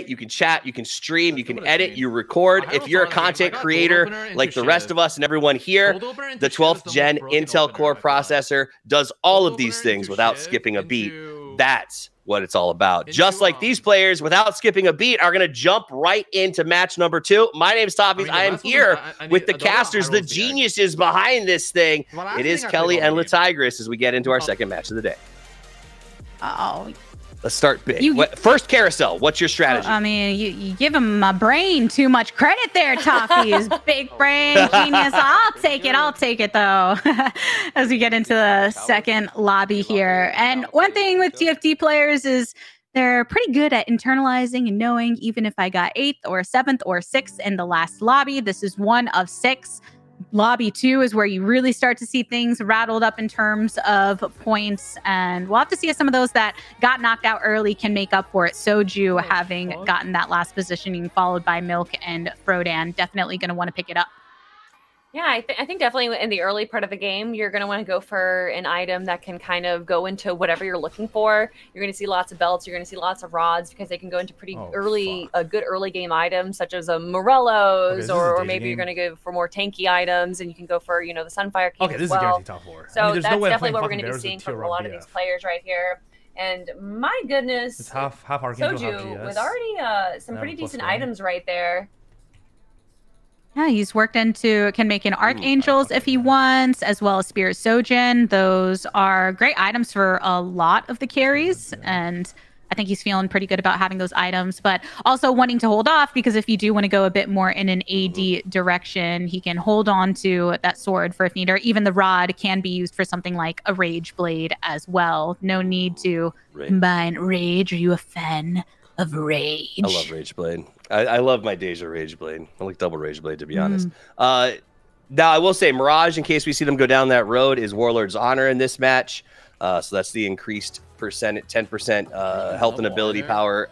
You can chat, you can stream, you can edit, you record. If you're a content creator like the rest of us and everyone here, the 12th gen Intel Core processor does all of these things without skipping a beat. That's what it's all about. Just like these players, without skipping a beat, are going to jump right into match number 2. My name's Toppy's. I am here with the casters, the geniuses behind this thing. It is Kelly and Latigris as we get into our second match of the day. Oh, let's start big. First carousel, what's your strategy? I mean, you give him my brain too much credit there, Toffee's big brain genius. I'll take it though. As we get into the second lobby here. And one thing with TFT players is they're pretty good at internalizing and knowing even if I got 8th or 7th or 6th in the last lobby. This is 1 of 6. Lobby 2 is where you really start to see things rattled up in terms of points, and we'll have to see if some of those that got knocked out early can make up for it. Soju having gotten that last positioning, followed by Milk and Frodan, definitely going to want to pick it up. Yeah, I think definitely in the early part of the game, you're going to want to go for an item that can kind of go into whatever you're looking for. You're going to see lots of belts. You're going to see lots of rods because they can go into pretty good early game items such as a Morello's, or maybe you're going to go for more tanky items and you can go for, the Sunfire King as well. So that's definitely what we're going to be seeing from a lot of these players right here. And my goodness, it's half Archangel, Soju with already some pretty decent items right there. Yeah, he's worked into, can make an Archangels if he wants, as well as Spirit Sojin. Those are great items for a lot of the carries, and I think he's feeling pretty good about having those items, but also wanting to hold off, because if you do want to go a bit more in an AD direction, he can hold on to that sword for if needed, or even the rod can be used for something like a Rage Blade as well. No need to combine Rage. Are you a fan of Rage? I love Rage Blade. I love my Deja Rage Blade. I like double Rage Blade, to be honest. Now, I will say, Mirage, in case we see them go down that road, is Warlord's Honor in this match. So that's the increased 10% health and ability power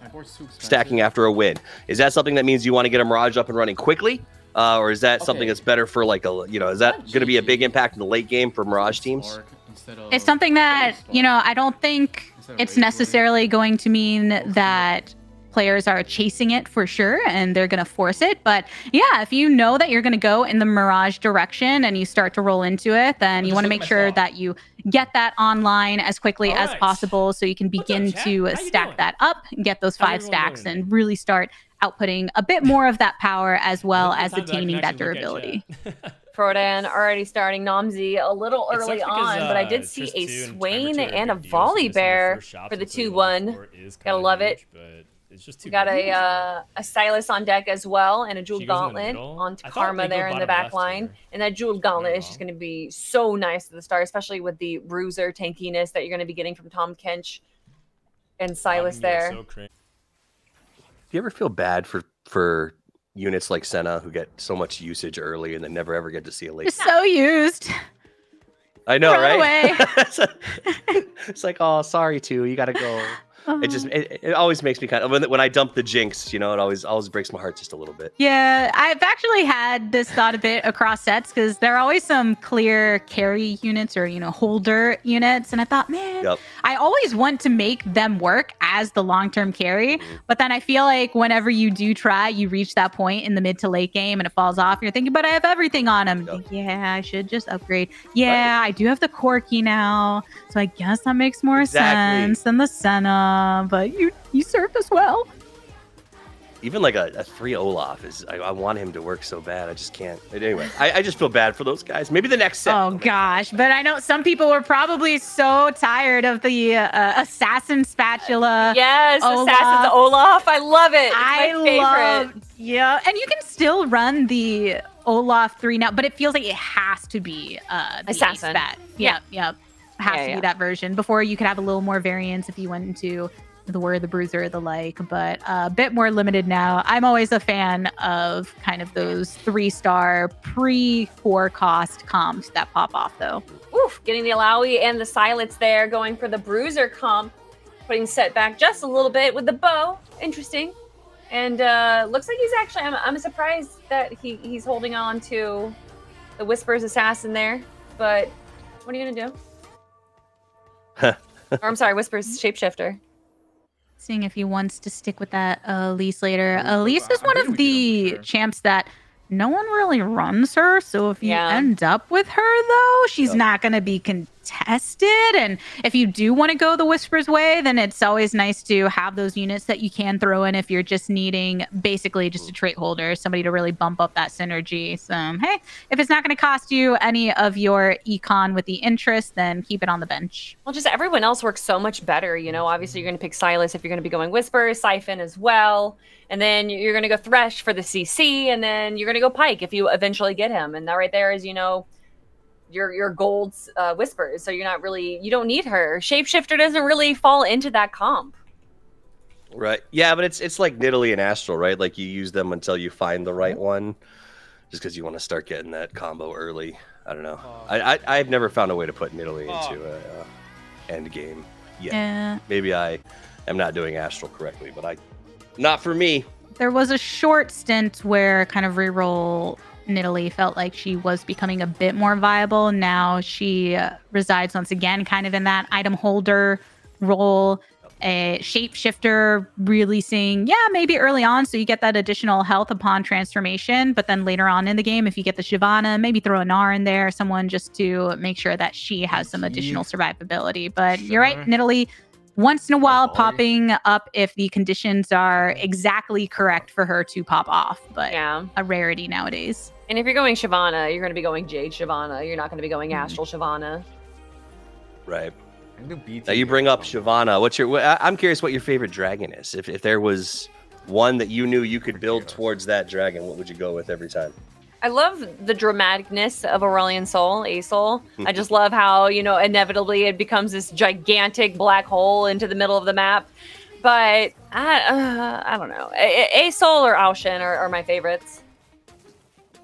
stacking after a win. Is that something that means you want to get a Mirage up and running quickly? Or is that something that's better for like a, is that going to be a big impact in the late game for Mirage teams? It's something that, I don't think it's necessarily going to mean that players are chasing it for sure and they're going to force it. But yeah, if you know that you're going to go in the Mirage direction and you start to roll into it, then you want to make sure that you get that online as quickly as possible so you can begin to stack that up and get those 5 stacks and really start outputting a bit more of that power as well as attaining that durability. Frodan already starting Nomzi a little early on, but I did see a Swain and a Volley Bear for the 2-1. Gotta love it. We got a Silas on deck as well, and a Jeweled Gauntlet on Karma there in the back line. And that Jeweled Gauntlet is just going to be so nice at the start, especially with the Bruiser tankiness that you're going to be getting from Tom Kench and Silas there. Do you ever feel bad for units like Senna who get so much usage early and then never ever get to see a late? So used. I know, right? It's like, oh, sorry, too. You got to go. It always makes me kind of, when I dump the Jinx, it always breaks my heart just a little bit. Yeah, I've actually had this thought a bit across sets because there are always some clear carry units or, holder units. And I thought, man, I always want to make them work as the long-term carry. But then I feel like whenever you do try, you reach that point in the mid to late game and it falls off. You're thinking, but I have everything on him. Yeah, I should just upgrade. Yeah, I do have the Corki now. So I guess that makes more sense than the Senna. But you served us well. Even like a 3 Olaf is, I want him to work so bad. I just can't. But anyway, I just feel bad for those guys. Maybe the next set. Oh gosh, but I know some people were probably so tired of the Assassin Spatula. Yes, Olaf. Assassin's Olaf. I love it. It's my favorite. Yeah, and you can still run the Olaf 3 now, but it feels like it has to be the Assassin. Spat. Yep. Has to be that version. Before you could have a little more variance if you went into the War of the Bruiser or the like, but a bit more limited now. I'm always a fan of kind of those 3-star pre-4 cost comps that pop off though. Oof, getting the Alawi and the Silence there, going for the Bruiser comp, putting set back just a little bit with the bow. Interesting. And looks like he's actually, I'm surprised that he's holding on to the Whispers Assassin there, but what are you gonna do? Or I'm sorry, Whispers Shapeshifter. Seeing if he wants to stick with that Elise later. Elise is one of the champs that no one really runs her. So if you end up with her, though, she's not going to be contested. And if you do want to go the Whispers way, then it's always nice to have those units that you can throw in if you're just needing basically just a trait holder, somebody to really bump up that synergy. So, hey, if it's not going to cost you any of your econ with the interest, then keep it on the bench. Well, just everyone else works so much better. You know, obviously you're going to pick Silas if you're going to be going Whispers, Siphon as well. And then you're going to go Thresh for the CC, and then you're going to go Pike if you eventually get him. And that right there is, you know, your gold Whispers. So you're not really, you don't need her. Shapeshifter doesn't really fall into that comp. Right. Yeah, but it's like Nidalee and Astral, right? Like you use them until you find the right one, just because you want to start getting that combo early. I don't know. I've never found a way to put Nidalee into a end game yet. Yeah. Maybe I am not doing Astral correctly, but not for me. There was a short stint where kind of reroll Nidalee felt like she was becoming a bit more viable. Now she resides once again kind of in that item holder role. A shapeshifter really seeing, maybe early on, so you get that additional health upon transformation, but then later on in the game, if you get the Shyvana, maybe throw a Gnar in there, someone just to make sure that she has some additional survivability. But you're right, Nidalee, once in a while popping up if the conditions are exactly correct for her to pop off, but a rarity nowadays. And if you're going Shyvana, you're going to be going Jade Shyvana. You're not going to be going Astral Shyvana. Right. Now you bring up Shyvana. I'm curious what your favorite dragon is. If there was one that you knew you could build towards that dragon, what would you go with every time? I love the dramaticness of Aurelion Sol, A-Soul. I just love how, you know, inevitably it becomes this gigantic black hole into the middle of the map. But I don't know. A-Soul or Aoshin are my favorites.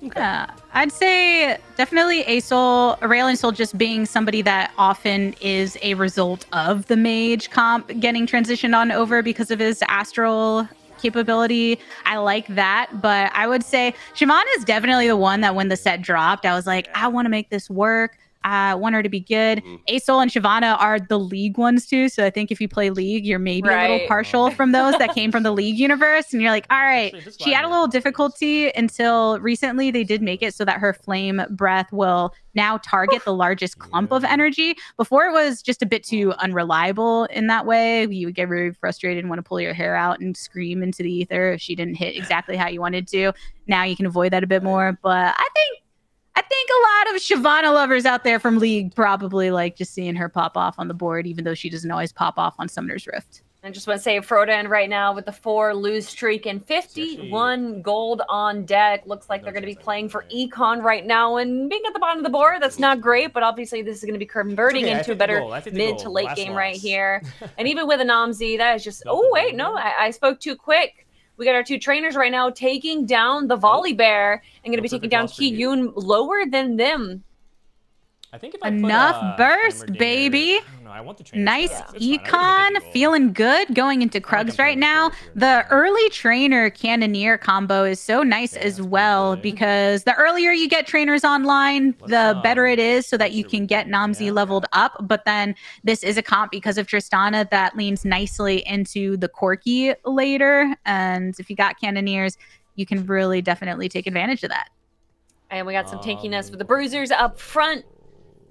Okay. Yeah, I'd say definitely A-Soul, Aurelion Sol just being somebody that often is a result of the mage comp getting transitioned on over because of his astral capability. I like that, but I would say Shyvana is definitely the one that when the set dropped, I was like, I want to make this work. I want her to be good. A-Soul and Shyvana are the League ones too, so I think if you play League, you're maybe a little partial from those that came from the League universe, and you're like, all right, she had a little difficulty until recently they did make it so that her flame breath will now target the largest clump of energy. Before it was just a bit too unreliable in that way. You would get really frustrated and want to pull your hair out and scream into the ether if she didn't hit exactly how you wanted to. Now you can avoid that a bit more, but I think a lot of Shyvana lovers out there from League probably like just seeing her pop off on the board, even though she doesn't always pop off on Summoner's Rift. I just want to say Frodan right now with the 4 lose streak and 51 gold on deck. Looks like they're going to be playing for Econ right now and being at the bottom of the board. That's not great, but obviously this is going to be converting into a better mid to late game right here. And even with a Namzi, that is just, oh wait, no, I spoke too quick. We got our 2 trainers right now taking down the Volley Bear and going to be taking down Kiyoon lower than them. I think if I enough burst, baby. I want the nice econ, feeling good going into Krugs right now. The early trainer Cannoneer combo is so nice as well because the earlier you get trainers online, the better it is so that you can get Namzi leveled up. But then this is a comp because of Tristana that leans nicely into the Corki later. And if you got Cannoneers, you can really definitely take advantage of that. And we got some tankiness with the Bruisers up front.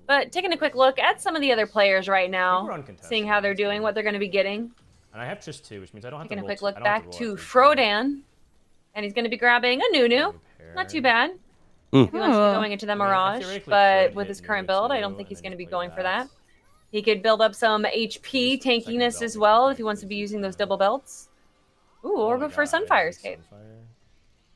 But taking a quick look at some of the other players right now, seeing how they're doing, what they're going to be getting. And I have just 2, which means I don't have to taking a quick look back to Frodan. And he's going to be grabbing a Nunu. Not too bad. If he wants to be going into the Mirage. But with his current build, I don't think he's going to be going for that. He could build up some HP tankiness as well if he wants to be using those double belts. Ooh, or go for a Sunfire's Cape.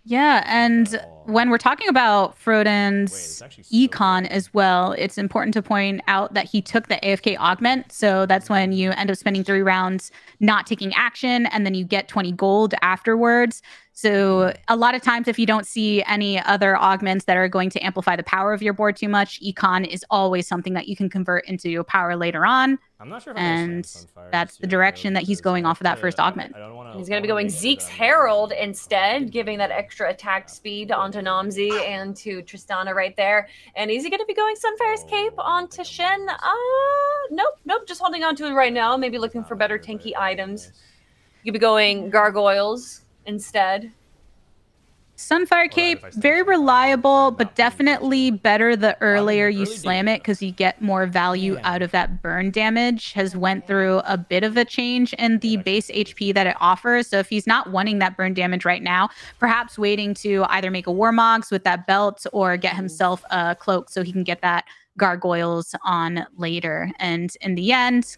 Yeah, and when we're talking about Frodan's econ as well, it's important to point out that he took the AFK augment. So that's when you end up spending 3 rounds not taking action, and then you get 20 gold afterwards. So a lot of times if you don't see any other augments that are going to amplify the power of your board too much, econ is always something that you can convert into a power later on. I'm not sure if and that's the direction that he's going off of that first augment. He's going to be going Zeke's Herald instead, giving that extra attack speed onto Namzi and to Tristana right there. And is he going to be going Sunfire's Cape onto Shen? Nope, just holding on to it right now. Maybe looking for better tanky items. You could be going gargoyles instead. Sunfire Cape, very reliable, but definitely better the earlier you slam it because you get more value out of that burn damage. Has went through a bit of a change in the base HP that it offers. So if he's not wanting that burn damage right now, perhaps waiting to either make a Warmogs with that belt or get himself a cloak so he can get that gargoyles on later. And in the end,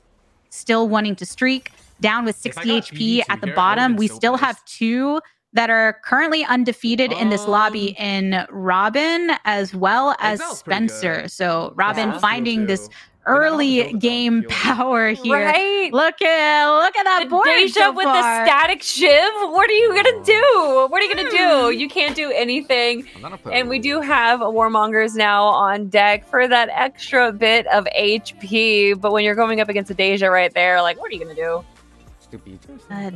still wanting to streak, down with 60 HP at the bottom. We still have 2 that are currently undefeated in this lobby in Robin as well as Spencer. So Robin finding this early game power here. Right? Look at that board Deja so with far. the static shiv. What are you gonna do? What are you gonna do? You can't do anything. And we do have Warmongers now on deck for that extra bit of HP. But when you're going up against a Deja right there, like, what are you gonna do?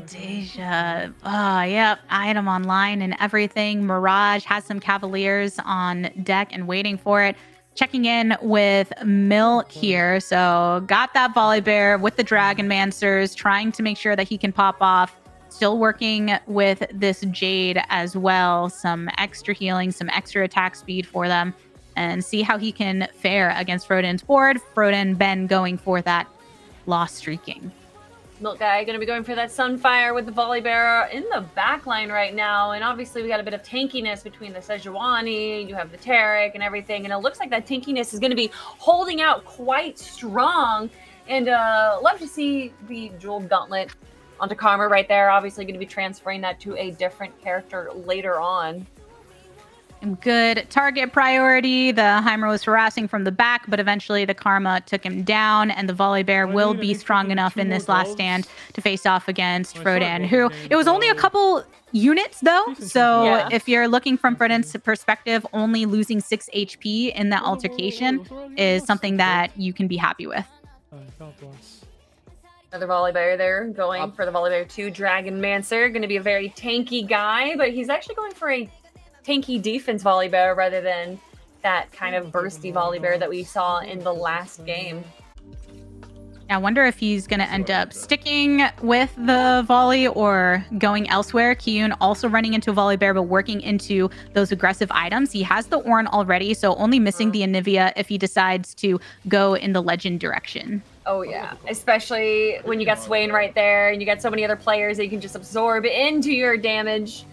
Deja. Oh, yep. Item online and everything. Mirage has some Cavaliers on deck and waiting for it. Checking in with Milk here. So got that Volibear with the Dragon Mancers, trying to make sure that he can pop off. Still working with this Jade as well. Some extra healing, some extra attack speed for them. And see how he can fare against Frodan's board. Frodan, Ben going for that lost streaking. Milk Guy going to be going for that Sunfire with the Volibear in the back line right now. And obviously we got a bit of tankiness between the Sejuani, you have the Taric and everything. And it looks like that tankiness is going to be holding out quite strong. And love to see the Jeweled Gauntlet onto Karma right there. Obviously going to be transferring that to a different character later on. Good target priority. The Heimer was harassing from the back, but eventually the Karma took him down, and the Volibear will be strong enough in this last stand to face off against Frodan, who it was only a couple units though. So if you're looking from Frodan's perspective, only losing 6 HP in that altercation is something that you can be happy with. Another Volibear there going for the Volibear 2 Dragon Mancer. Going to be a very tanky guy, but he's actually going for a tanky defense Volibear rather than that kind of bursty Volibear that we saw in the last game. I wonder if he's going to end up sticking with the volley or going elsewhere. Kiyoon also running into a Volibear, but working into those aggressive items. He has the Ornn already, so only missing the Anivia if he decides to go in the Legend direction. Oh yeah, especially when you got Swain right there and you got so many other players that you can just absorb into your damage.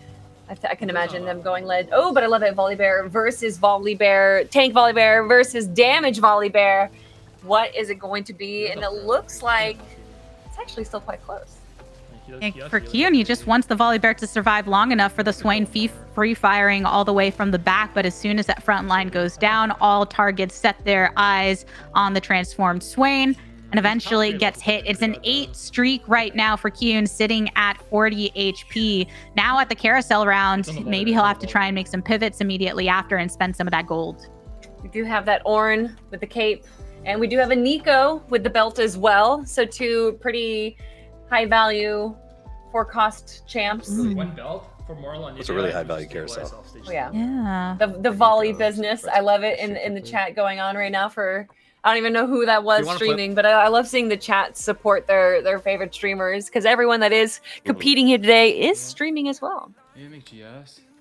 I can imagine them going lead. Oh, but I love it. Volibear versus Volibear. Tank Volibear versus damage Volibear. What is it going to be? And it looks like it's actually still quite close. For Kiyoon, he just wants the Volibear to survive long enough for the Swain free firing all the way from the back. But as soon as that front line goes down, all targets set their eyes on the transformed Swain. And eventually gets hit. It's an 8 streak right now for Kiyoon, sitting at 40 HP. Now at the carousel round, maybe he'll have to try and make some pivots immediately after and spend some of that gold. We do have that Ornn with the cape, and we do have a Nico with the belt as well. So 2 pretty high value 4-cost champs. One belt for Morla. It's a really high value carousel. Oh, yeah. Yeah. The volley business. I love it in the chat going on right now for... I don't even know who that was streaming, but I love seeing the chat support their favorite streamers because everyone that is competing here today is streaming as well.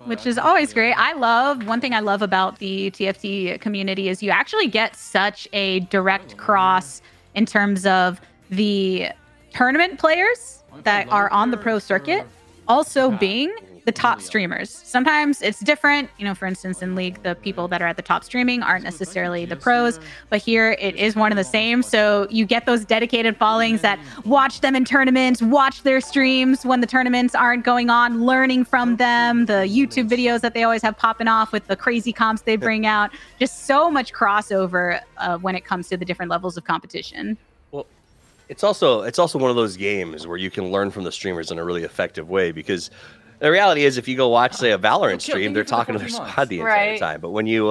Which is always great. One thing I love about the TFT community is you actually get such a direct cross in terms of the tournament players that are on the pro circuit also being the top streamers. Sometimes it's different. You know, for instance, in League, the people that are at the top streaming aren't necessarily the pros, but here it is one and the same. So you get those dedicated followings that watch them in tournaments, watch their streams when the tournaments aren't going on, learning from them, the YouTube videos that they always have popping off with the crazy comps they bring out. Just so much crossover when it comes to the different levels of competition. Well, it's also one of those games where you can learn from the streamers in a really effective way, because the reality is, if you go watch, say, a Valorant stream, they're talking to their squad the entire time. But when you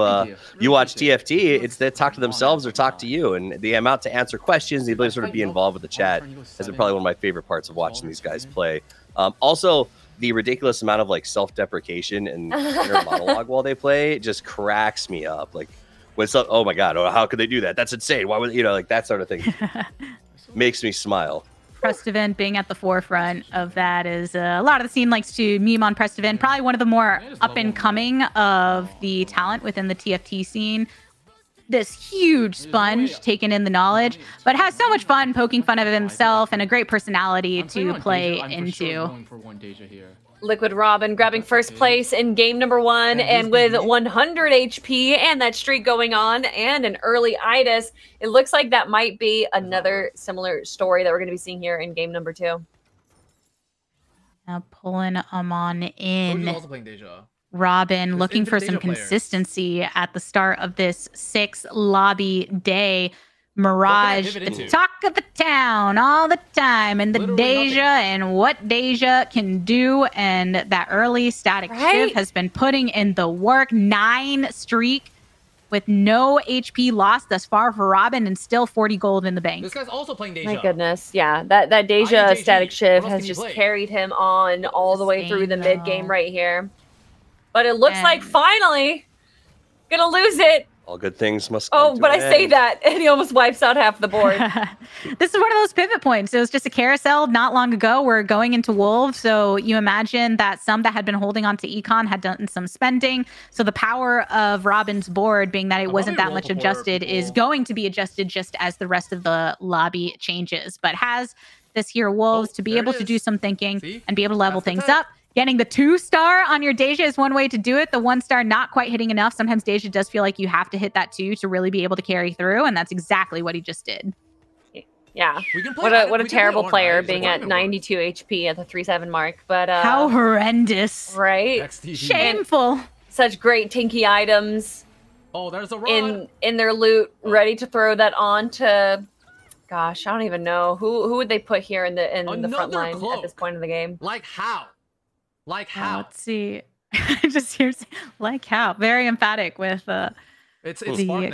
you watch TFT, it's they talk to themselves or talk to you, and the amount to answer questions, the ability to sort of be involved with the chat has been probably one of my favorite parts of watching these guys play. Also, the ridiculous amount of like self-deprecation and inner monologue while they play just cracks me up. Like, when it's oh my god, how could they do that? That's insane. Why would like that sort of thing makes me smile. Prestivent being at the forefront of that is a lot of the scene likes to meme on Prestivent. Probably one of the more up and coming of the talent within the TFT scene. This huge sponge taking in the knowledge, but has so much fun poking fun of himself and a great personality to play into. Liquid Robin grabbing first place in game number 1 and with 100 HP and that streak going on and an early itis. It looks like that might be another similar story that we're going to be seeing here in game number 2. Now pulling them on in. Robin looking for some consistency at the start of this 6 lobby day. Mirage, the talk of the town all the time, and the Deja and what Deja can do, and that early static shift has been putting in the work. 9 streak with no HP lost thus far for Robin, and still 40 gold in the bank. This guy's also playing Deja. My goodness, yeah, that Deja static shift has just carried him on all the way through the mid game right here. But it looks like finally gonna lose it. All good things must come Oh, but I say that, and he almost wipes out half the board. This is one of those pivot points. It was just a carousel not long ago. We're going into Wolves, so you imagine that some that had been holding on to Econ had done some spending. So the power of Robin's board, being that it wasn't that much adjusted, is going to be adjusted just as the rest of the lobby changes. But has this here Wolves to be able to do some thinking and be able to level things up. Getting the 2-star on your Deja is one way to do it. The 1-star not quite hitting enough. Sometimes Deja does feel like you have to hit that 2 to really be able to carry through, and that's exactly what he just did. Yeah. What a terrible player being at 92 HP at the 3-7 mark. But how horrendous. Right? Shameful. And such great tanky items. Oh, there's a rod. In their loot, ready to throw that on to gosh, I don't even know. Who would they put here in the front line at this point in the game? Like how? Like how? Let's see. Just here's like how. Very emphatic with the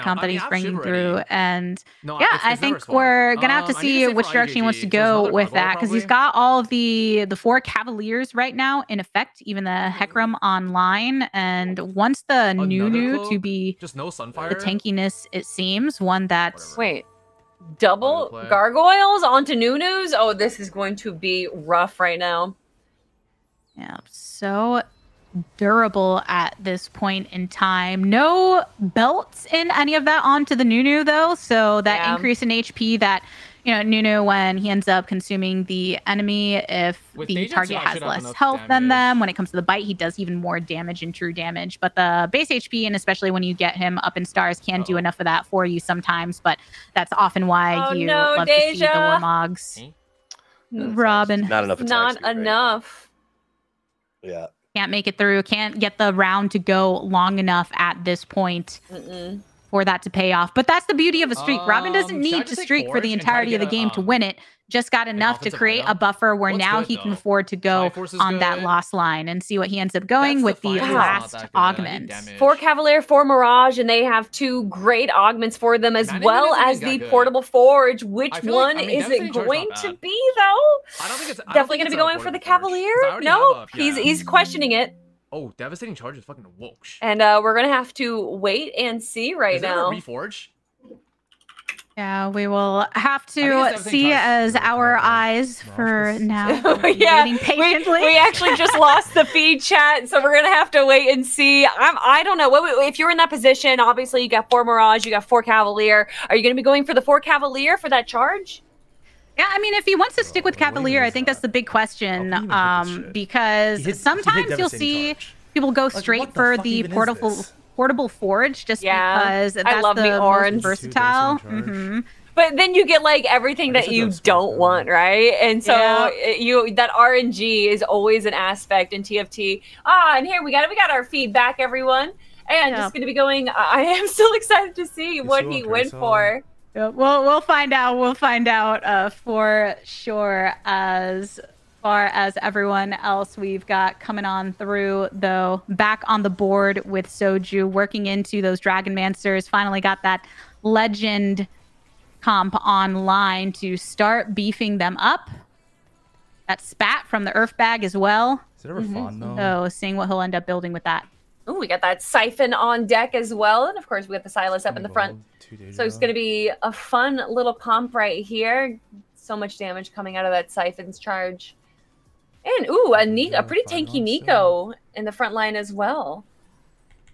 comp that he's bringing through. And I think we're going to have to see which direction he wants to go with that, because he's got all of the 4 Cavaliers right now in effect, even the Hecarim online. And once the Nunu to be just no Sunfire? The tankiness, it seems, one that's... Wait. Double gargoyles onto Nunus? Oh, this is going to be rough right now. Yeah, so durable at this point in time. No belts in any of that onto the Nunu, though. So that increase in HP that, Nunu, when he ends up consuming the enemy, if the target has less health than them, when it comes to the bite, he does even more damage and true damage. But the base HP, and especially when you get him up in stars, can do enough of that for you sometimes. But that's often why you love to see the Warmogs. Robin. Not enough. Not enough. Yeah. Can't make it through. Can't get the round to go long enough at this point for that to pay off. But that's the beauty of a streak. Robin doesn't need to streak for the entirety of the game to win it. Just got enough to create a buffer where now he can afford to go on that loss line and see what he ends up going with the last augment. 4 Cavalier, 4 Mirage, and they have 2 great augments for them, as well as the portable forge. Which one is it going to be, though? I don't think it's definitely going to be going for the Cavalier. No, he's questioning it. Oh, devastating charge is fucking whoosh. And we're going to have to wait and see right now. Is there a reforge? Yeah, we will have to see as our eyes for now. Yeah, patiently. We actually just lost the feed chat, so we're gonna have to wait and see. I don't know. If you're in that position, obviously you got 4 Mirage, you got 4 Cavalier. Are you gonna be going for the 4 Cavalier for that charge? Yeah, I mean, if he wants to stick with Cavalier, I think that's the big question. Because sometimes you'll see people go straight for the portable forge just because that's I love the orange, versatile. But then you get like everything that you don't want, right? And so that RNG is always an aspect in TFT. And here we got our feedback, everyone. And just going to be going. I am still excited to see what he went for. Yeah, we'll find out. We'll find out for sure. As far as everyone else we've got coming on through, though, back on the board with Soju, working into those Dragon Mancers. Finally got that legend comp online to start beefing them up. That spat from the Earth bag as well. Is it ever fun, though? So seeing what he'll end up building with that. Oh, we got that Siphon on deck as well. And of course, we got the Silas up in the front. So it's going to be a fun little comp right here. So much damage coming out of that Siphon's charge. And, ooh, a pretty tanky Nico in the front line as well.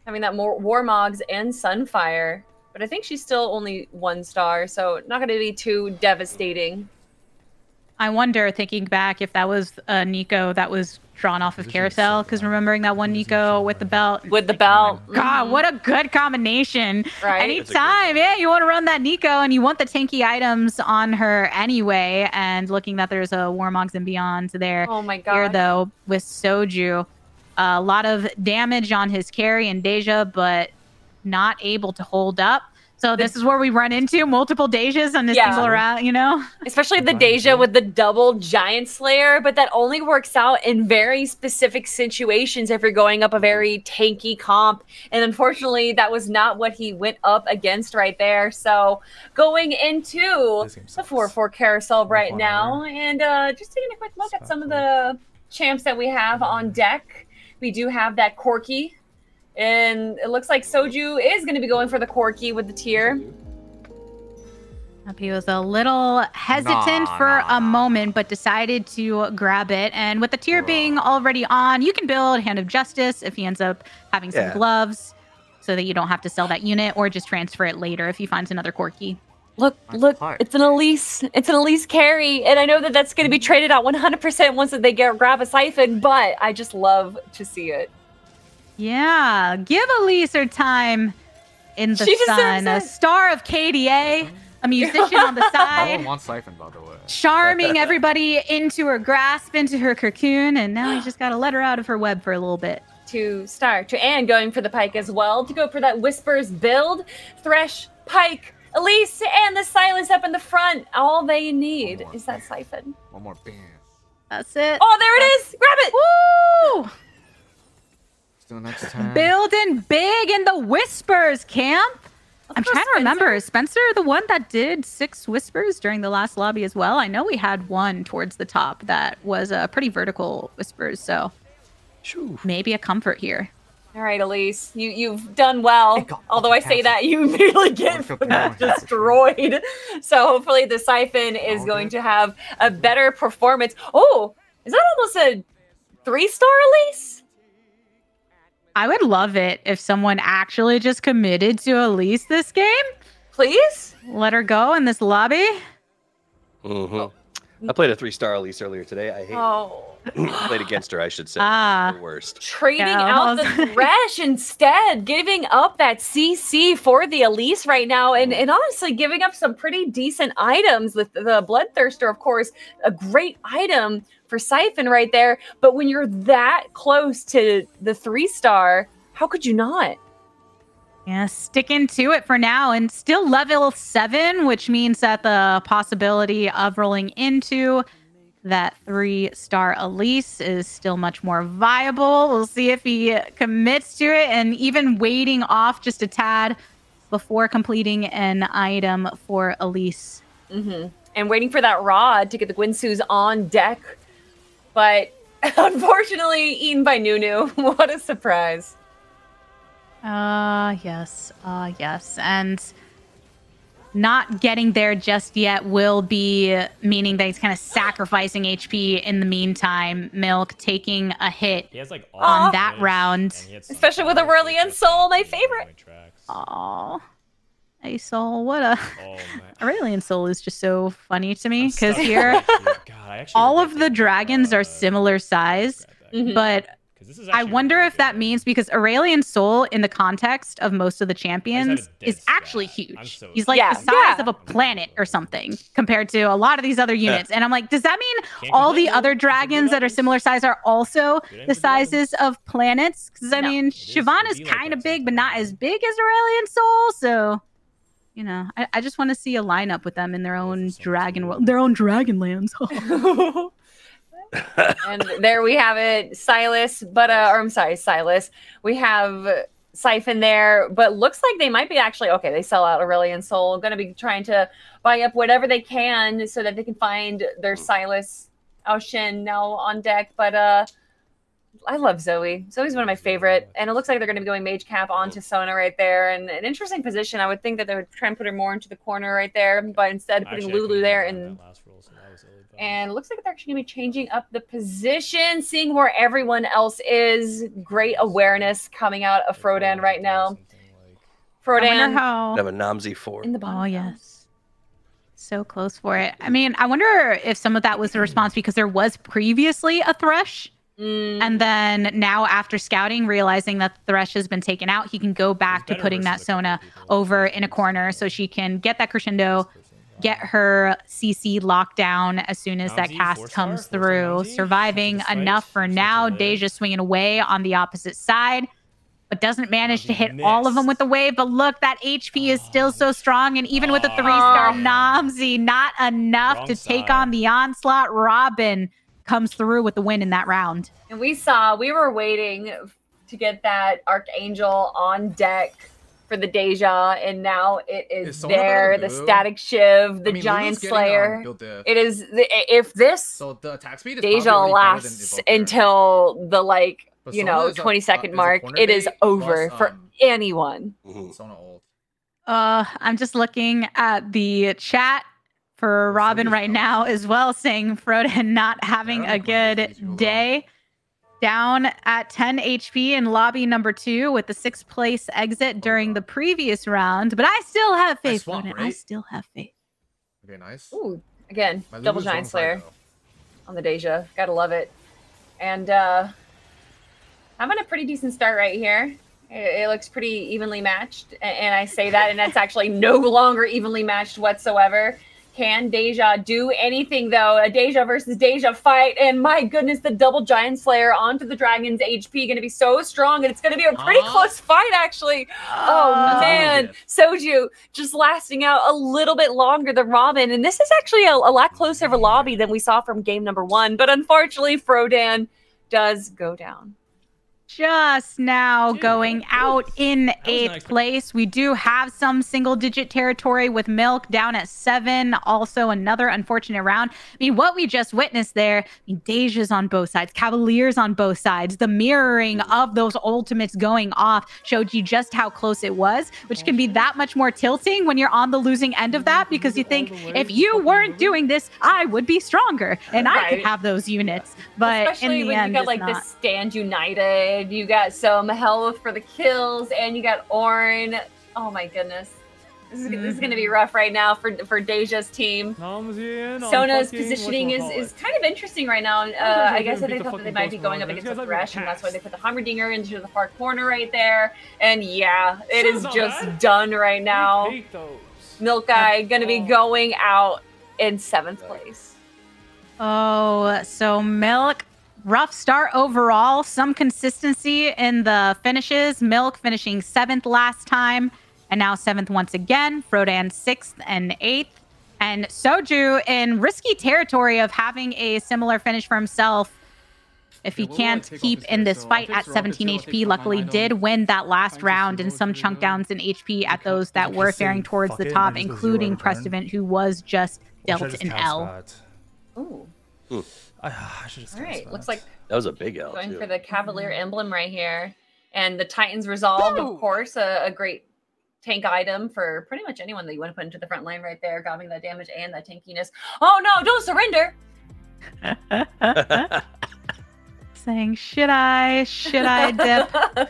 Having that more Warmogs and Sunfire. But I think she's still only 1 star, so not going to be too devastating. I wonder, thinking back, if that was a Nico that was drawn off of Carousel, because remembering that one Nico with the belt. With the belt. God, what a good combination. Right? Anytime, yeah, you want to run that Nico and you want the tanky items on her anyway. And looking that there's a Warmogs and Beyond there. Oh my god. Here, though, with Soju. A lot of damage on his carry and Deja, but not able to hold up. So this is where we run into multiple Dejas on this single round, you know? Especially the Deja with the double Giant Slayer, but that only works out in very specific situations if you're going up a very tanky comp. And unfortunately, that was not what he went up against right there. So going into the 4-4 carousel right now, and just taking a quick look at some of the champs that we have on deck. We do have that Corki. And it looks like Soju is going to be going for the Corki with the tier. He was a little hesitant for a moment, but decided to grab it. And with the tier being already on, you can build Hand of Justice if he ends up having some gloves, so that you don't have to sell that unit, or just transfer it later if he finds another Corki. Look, it's an Elise. It's an Elise carry. And I know that that's going to be traded out 100% once they grab a Siphon, but I just love to see it. Yeah, give Elise her time in the sun. A star of KDA, a musician on the side. No one wants Siphon, by the way. Charming everybody into her grasp, into her cocoon, and now he's just got to let her out of her web for a little bit. To start. And going for the Pike as well, to go for that Whispers build. Thresh, Pike, Elise, and the Silas up in the front. All they need is that Siphon. One more bam. That's it. Oh, there it is! Grab it! Woo! Still next time. Building big in the Whispers camp. I'm trying to remember. Is Spencer the one that did 6 Whispers during the last lobby as well? I know we had one towards the top that was a pretty vertical Whispers, so maybe a comfort here. All right, Elise, you've done well. Although I say that, you immediately get destroyed. So hopefully the Siphon is going to have a better performance. Oh, is that almost a 3-star Elise? I would love it if someone actually just committed to Elise this game. Please? Let her go in this lobby. I played a 3-star Elise earlier today. I hate played against her, I should say. The worst. Trading out the Thresh instead, giving up that CC for the Elise right now, and honestly giving up some pretty decent items with the Bloodthirster, of course, a great item for Siphon right there. But when you're that close to the 3-star, how could you not? Yeah, sticking to it for now, and still level 7, which means that the possibility of rolling into that 3-star Elise is still much more viable. We'll see if he commits to it, and even waiting off just a tad before completing an item for Elise. And waiting for that rod to get the Gwinsu's on deck. But unfortunately, eaten by Nunu. What a surprise. Yes. And not getting there just yet will be meaning that he's kind of sacrificing HP in the meantime. Milk taking a hit on that round. Especially with Aurelian Soul, my favorite. Oh, hey Soul, what a... Aurelian Soul is just so funny to me, because here, all of the dragons are similar size, but I wonder if that means because Aurelian Soul, in the context of most of the champions, is actually huge. He's like the size of a planet or something compared to a lot of these other units. And I'm like, does that mean all the other dragons that are similar size are also the sizes of planets? Because I mean, Siobhan is kind of big, but not as big as Aurelian Soul. So, you know, I just want to see a lineup with them in their own dragon world, their own dragon lands. And there we have it, Silas. But or I'm sorry, Silas. We have Siphon there, but looks like they might be actually okay. They sell out Aurelian Soul. Going to be trying to buy up whatever they can so that they can find their Silas Aoshin now on deck. But I love Zoe. Zoe's one of my favorite, and it looks like they're going to be going Mage Cap onto Sona right there, and an interesting position. I would think that they would try and put her more into the corner right there, but instead putting Lulu there and And it looks like they're actually going to be changing up the position, seeing where everyone else is. Great awareness coming out of Frodan right now. Frodan have a Namzi 4. in the bottom. Oh, yes. So close for it. I mean, I wonder if some of that was the response because there was previously a Thresh. And then now after scouting, realizing that the Thresh has been taken out, he can go back to putting that Sona over in a corner so she can get that crescendo, get her CC locked down as soon as that cast comes through. Surviving enough for now. Deja swinging away on the opposite side, but doesn't manage to hit all of them with the wave. But look, that HP is still so strong. And even with a 3-star Namzi, not enough to take on the onslaught. Robin comes through with the win in that round. And we were waiting to get that Archangel on deck for the Deja, and now it is there. The Static Shiv, the Giant Slayer. It is, if this Deja lasts until the 20-second mark, it is over for anyone. I'm just looking at the chat for Robin right now as well, saying Frodan not having a good day. Down at 10 HP in lobby number 2 with the 6th place exit during the previous round. But I still have faith, Frodan. I still have faith. Okay, nice. Ooh, again, double Giant Slayer on the Deja. Gotta love it. And having a pretty decent start right here. It looks pretty evenly matched. And I say that, and that's actually no longer evenly matched whatsoever. Can Deja do anything, though? A Deja versus Deja fight. And my goodness, the double Giant Slayer onto the Dragon's HP going to be so strong. And it's going to be a pretty close fight, actually. Oh, man. Soju just lasting out a little bit longer than Robin. And this is actually a lot closer of a lobby than we saw from game number 1. But unfortunately, Frodan does go down. Just now going out in 8th place. We do have some single-digit territory with Milk down at 7. Also another unfortunate round. I mean, what we just witnessed there, I mean, Deja's on both sides, Cavaliers on both sides. The mirroring of those ultimates going off showed you just how close it was, which can be that much more tilting when you're on the losing end of that, because you think, if you weren't doing this, I would be stronger and I could have those units. But especially in the when end, you got like this Stand United, you got some health for the kills, and you got Ornn. Oh my goodness. This is going to be rough right now for Deja's team. Sona's positioning is kind of interesting right now. I guess they thought that they might be going up against the Thresh, and that's why they put the Hummerdinger into the far corner right there. And yeah, it is just done right now. Milk Guy going to be going out in 7th place. Oh, so Milk, rough start overall. Some consistency in the finishes. Milk finishing 7th last time, and now 7th once again. Frodan 6th and 8th. And Soju in risky territory of having a similar finish for himself. If he can't keep in this fight at 17 HP, luckily did win that last round and some chunk downs in HP at those that were faring towards the top, including Prestivent, who was just dealt an L. Ooh. I should just all right, looks like that was a big L. Going for the Cavalier emblem right here. And the Titan's Resolve, of course, a great tank item for pretty much anyone that you want to put into the front line right there, grabbing that damage and that tankiness. Oh no, don't surrender! Saying, should I dip?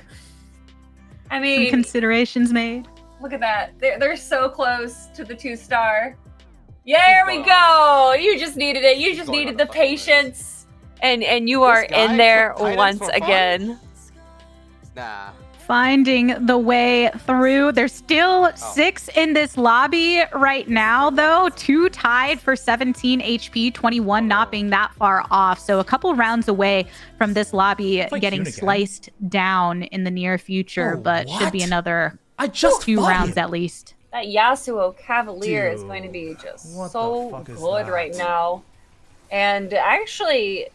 I mean, some considerations made. Look at that. They're so close to the 2-star. There we go. You just needed it. You just needed the patience. And you are in there once again. Nah. Finding the way through. There's still 6 in this lobby right now, though. 2 tied for 17 HP, 21 not being that far off. So a couple rounds away from this lobby getting sliced down in the near future, but should be another 2 rounds at least. That Yasuo Cavalier is going to be just so good right now. And actually,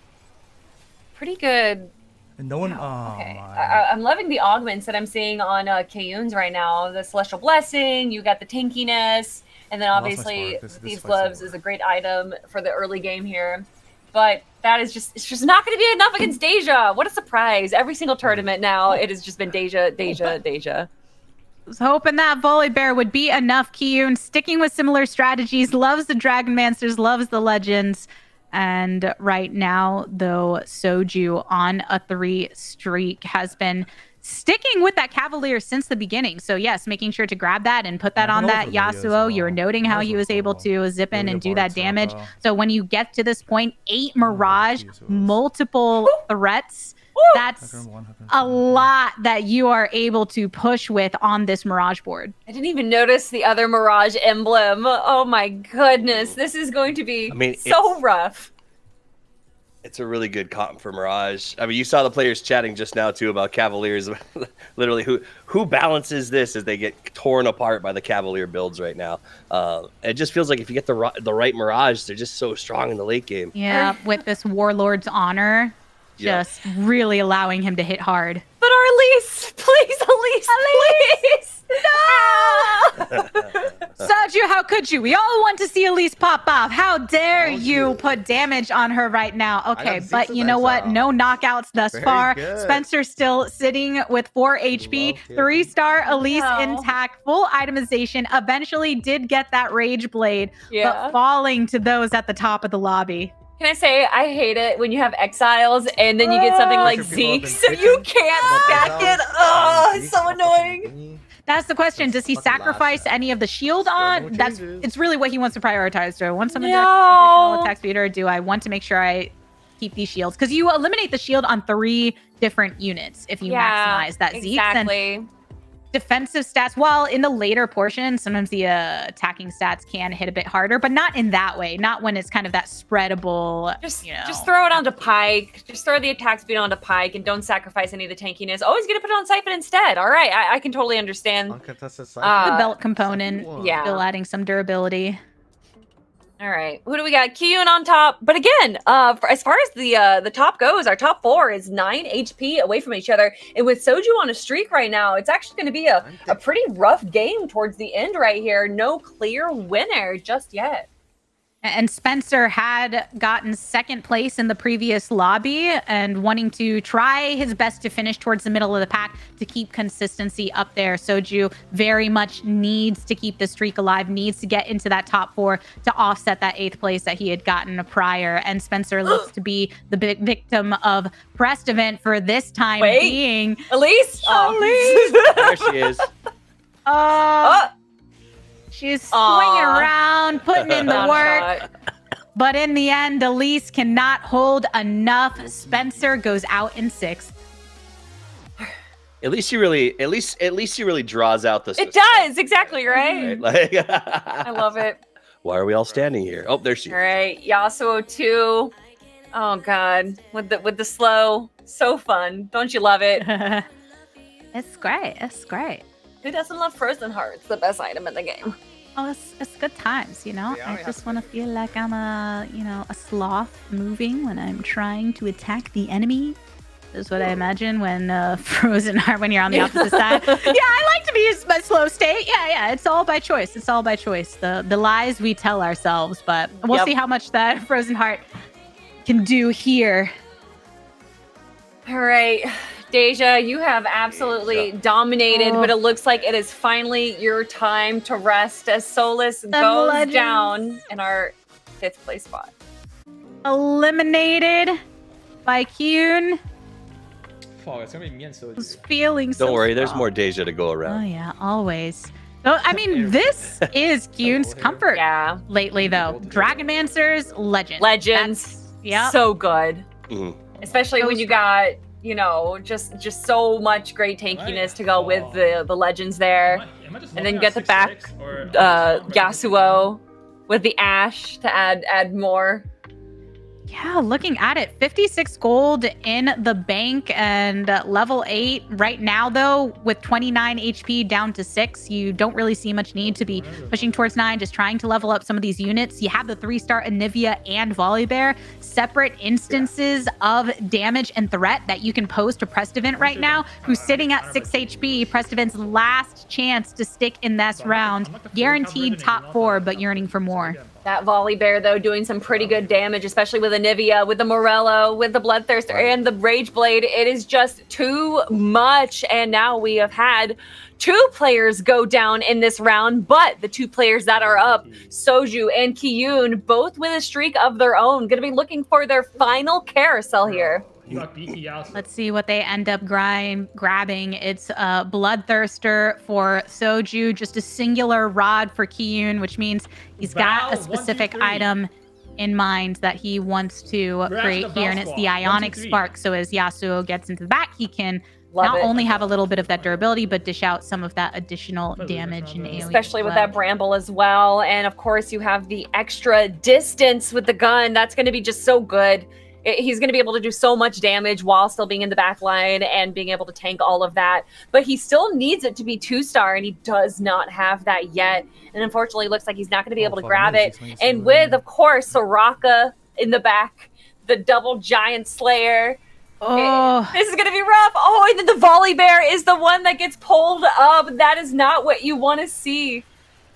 pretty good. And no one. Okay. I'm loving the augments that I'm seeing on Kiyoon's right now. The Celestial Blessing, you got the tankiness, and then obviously Thieves' Gloves is a great item for the early game here. But that is just, it's just not going to be enough against Deja. What a surprise. Every single tournament now, it has just been Deja. Was hoping that Volley Bear would be enough. Kiyoon sticking with similar strategies, loves the Dragon Mancers, loves the Legends. And right now, though, Soju on a 3 streak has been sticking with that Cavalier since the beginning. So yes, making sure to grab that and put that on that Yasuo. You were noting how he was able to zip in and do that damage. So when you get to this point, 8 Mirage, multiple threats, that's a lot that you are able to push with on this Mirage board. I didn't even notice the other Mirage emblem. Oh my goodness, this is going to be so rough. It's a really good comp for Mirage. I mean, you saw the players chatting just now too about Cavaliers. Literally, who balances this as they get torn apart by the Cavalier builds right now? It just feels like if you get the right Mirage, they're just so strong in the late game. Yeah, with this Warlord's Honor, just really allowing him to hit hard. But our Elise, please, Elise, please. No! Soju, how could you? We all want to see Elise pop off. How dare you put damage on her right now? Okay, but you know what? No knockouts thus far. Spencer still sitting with 4 HP. 3-star Elise intact. Full itemization. Eventually did get that Rage Blade, but falling to those at the top of the lobby. Can I say, I hate it when you have exiles and then you get something like Zeke, so you can't stack it. Oh, it's so annoying. That's the question. Does he sacrifice any of the shield on? It's really what he wants to prioritize. Do I want some additional attack speed, or do I want to make sure I keep these shields? Because you eliminate the shield on 3 different units if you maximize that Zeke. Exactly. Defensive stats, well, in the later portion, sometimes the attacking stats can hit a bit harder, but not in that way. Not when it's kind of that spreadable, Just throw it onto Pyke. Just throw the attack speed onto Pyke and don't sacrifice any of the tankiness. Oh, he's going to put it on Siphon instead. All right, I can totally understand. The belt component, still adding some durability. All right, who do we got? Kiyoon on top. But again, as far as the top goes, our top 4 is 9 HP away from each other. And with Soju on a streak right now, it's actually going to be a pretty rough game towards the end right here. No clear winner just yet. And Spencer had gotten 2nd place in the previous lobby and wanting to try his best to finish towards the middle of the pack to keep consistency up there. Soju very much needs to keep the streak alive, needs to get into that top 4 to offset that 8th place that he had gotten prior. And Spencer looks to be the big victim of Prestivent for this time being. Elise? Elise! There she is. She's swinging around, putting in the work. But in the end, Elise cannot hold enough. Spencer goes out in 6th. At least she really draws out the system. It does, exactly, right? Like, I love it. Why are we all standing here? Oh, there she is. All right, Yasuo 2. Oh God, with the slow, so fun. Don't you love it? It's great. It's great. Who doesn't love Frozen Heart? It's the best item in the game. Oh, it's good times, you know? I just want to feel like I'm a sloth moving when I'm trying to attack the enemy. Is what I imagine when Frozen Heart, when you're on the opposite side. Yeah, I like to be my slow state. Yeah, it's all by choice. It's all by choice. The lies we tell ourselves, but we'll see how much that Frozen Heart can do here. All right. Deja, you have absolutely dominated, but it looks like it is finally your time to rest as Souless goes down in our 5th place spot. Eliminated by Kiyoon. It's gonna be me and Soju. Who's feeling so Don't worry, there's strong. more Deja to go around. Oh yeah, always. So, I mean, this is Kiyoon's comfort lately, though. Dragonmancers, legends. Yeah. So good. Especially So when you got, you know, just so much great tankiness to go with the legends there. And then you get the back Yasuo with the Ashe to add more. Yeah, looking at it, 56 gold in the bank and level 8 right now, though, with 29 HP down to 6. You don't really see much need to be pushing towards 9, just trying to level up some of these units. You have the 3-star Anivia and Volibear, separate instances of damage and threat that you can pose to Prestivent right now, who's sitting at 6 HP. Prestivent's last chance to stick in this round. Guaranteed top 4, but yearning for more. That volley bear, though, doing some pretty good damage, especially with Anivia, with the Morello, with the Bloodthirster, and the Rage Blade. It is just too much. And now we have had 2 players go down in this round, but the 2 players that are up, Soju and Kiyoon, both with a streak of their own, going to be looking for their final carousel here. Let's see what they end up grabbing. It's a Bloodthirster for Soju, just a singular rod for Kiyoon, which means he's got a specific item in mind that he wants to create here, and it's the Ionic Spark. So as Yasuo gets into the back, he can not only have a little bit of that durability, but dish out some of that additional damage and alien especially with that Bramble as well. And of course, you have the extra distance with the gun. That's going to be just so good. He's going to be able to do so much damage while still being in the back line and being able to tank all of that. But he still needs it to be 2-star, and he does not have that yet. And unfortunately, it looks like he's not going to be able to grab it. And with, of course, Soraka in the back, the double Giant Slayer. Oh, this is going to be rough. Oh, and then the Volley Bear is the one that gets pulled up. That is not what you want to see.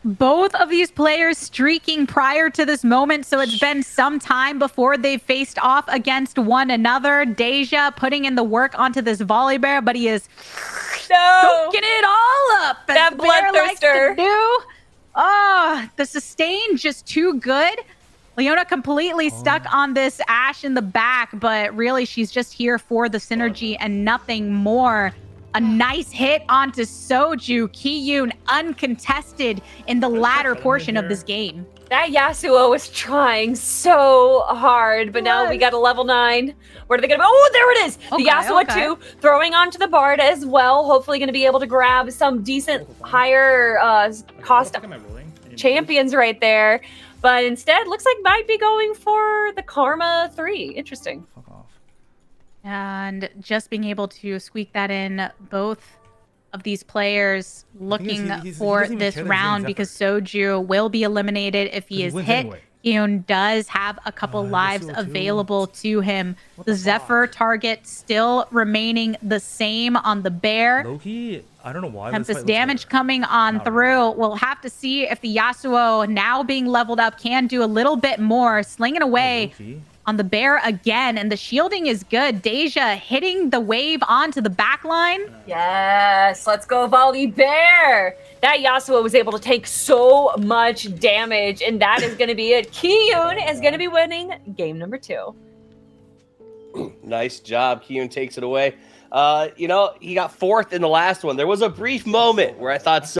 Both of these players streaking prior to this moment, so it's been some time before they've faced off against one another. Deja putting in the work onto this Volley Bear, but he is soaking it all up. That Bloodthirster. Oh, the sustain just too good. Leona completely stuck on this Ashe in the back, but really she's just here for the synergy and nothing more. A nice hit onto Soju. Kiyoon uncontested in the latter portion of this game. That Yasuo was trying so hard, but now we got a level 9. Where are they going to go? Oh, there it is! The Yasuo 2 throwing onto the Bard as well. Hopefully going to be able to grab some decent higher cost champions right there. But instead, looks like might be going for the Karma 3. Interesting. And just being able to squeak that in, both of these players looking for this round because Soju will be eliminated if he is hit. Kiyoon does have a couple lives available to him. The Zephyr target still remaining the same on the bear. Loki, I don't know why. Tempest damage coming on through. We'll have to see if the Yasuo, now being leveled up, can do a little bit more. Slinging away on the bear again, and the shielding is good. Deja hitting the wave onto the back line. Yes, let's go Volley Bear. That Yasuo was able to take so much damage, and that is going to be it. Kiyoon is going to be winning game number 2. Nice job. Kiyoon takes it away. You know, he got 4th in the last one. There was a brief moment where I thought